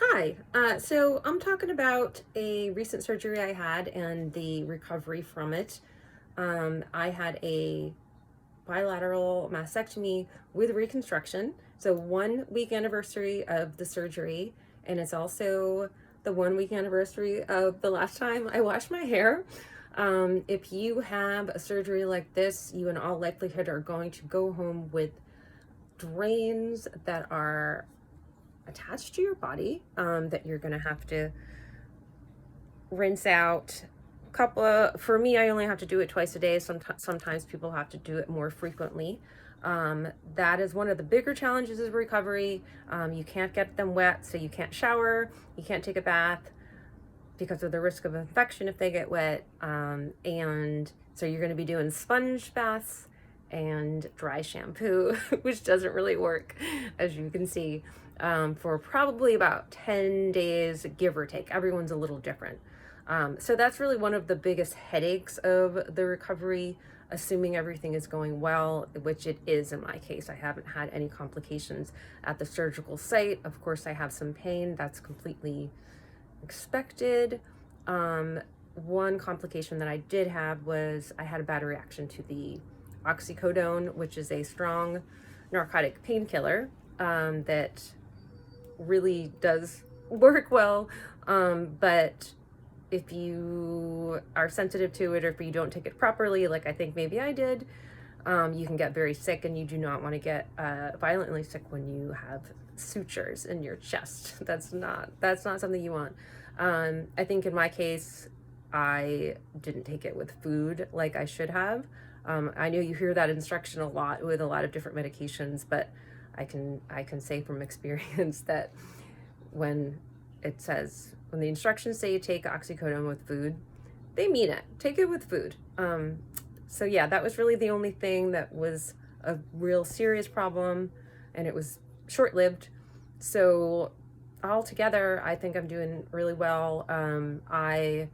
Hi, so I'm talking about a recent surgery I had and the recovery from it. I had a bilateral mastectomy with reconstruction. So 1 week anniversary of the surgery, and it's also the 1 week anniversary of the last time I washed my hair. If you have a surgery like this, you in all likelihood are going to go home with drains that are attached to your body that you're going to have to rinse out. For me, I only have to do it twice a day. Sometimes people have to do it more frequently. That is one of the bigger challenges of recovery. You can't get them wet, so you can't shower, you can't take a bath because of the risk of infection if they get wet. And so you're going to be doing sponge baths and dry shampoo, which doesn't really work, as you can see, for probably about 10 days, give or take. Everyone's a little different. So that's really one of the biggest headaches of the recovery, assuming everything is going well, which it is in my case. I haven't had any complications at the surgical site. Of course, I have some pain. That's completely expected. One complication that I did have was I had a bad reaction to the oxycodone, which is a strong narcotic painkiller that really does work well. But if you are sensitive to it, or if you don't take it properly, like I think maybe I did, you can get very sick, and you do not want to get violently sick when you have sutures in your chest. That's not something you want. I think in my case, I didn't take it with food like I should have. I know you hear that instruction a lot with a lot of different medications, but I can say from experience that when when the instructions say take oxycodone with food, they mean it. Take it with food. So yeah, that was really the only thing that was a real serious problem, and it was short-lived. So altogether, I think I'm doing really well. I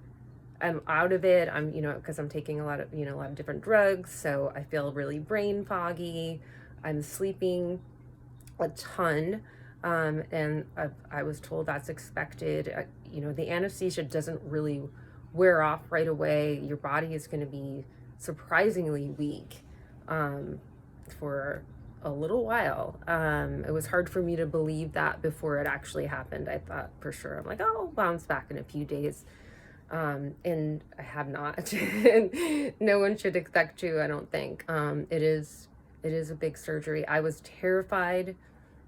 am out of it. Because I'm taking a lot of different drugs, so I feel really brain foggy. I'm sleeping a ton. And I was told that's expected. The anesthesia doesn't really wear off right away. Your body is going to be surprisingly weak for a little while. It was hard for me to believe that before it actually happened. I thought for sure, I'm like, oh, I'll bounce back in a few days. And I have not. And no one should expect to, I don't think. It is a big surgery. I was terrified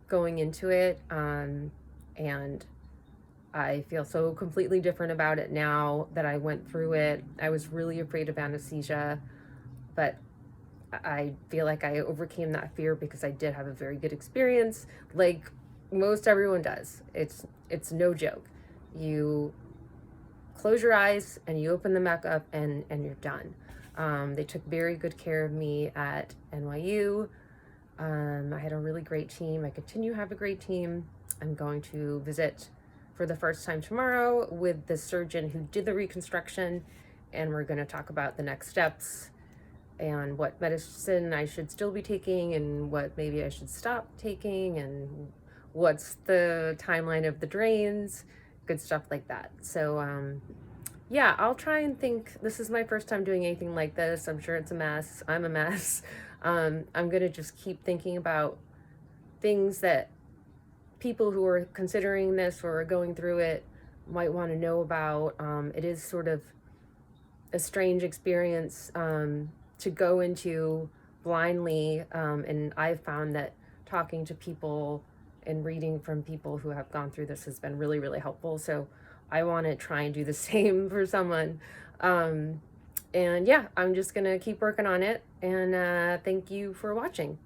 going into it, and I feel so completely different about it now that I went through it. I was really afraid of anesthesia, but I feel like I overcame that fear because I did have a very good experience, like most everyone does. It's no joke. You close your eyes and you open them back up, and you're done. They took very good care of me at NYU. I had a really great team. I continue to have a great team. I'm going to visit for the first time tomorrow with the surgeon who did the reconstruction, and we're going to talk about the next steps and what medicine I should still be taking and what maybe I should stop taking, and what's the timeline of the drains, good stuff like that. So, yeah, I'll try and think. This is my first time doing anything like this. I'm sure it's a mess. I'm a mess. I'm going to just keep thinking about things that people who are considering this or are going through it might want to know about. It is sort of a strange experience to go into blindly, and I've found that talking to people and reading from people who have gone through this has been really, really helpful. So I want to try and do the same for someone. And yeah, I'm just going to keep working on it. And thank you for watching.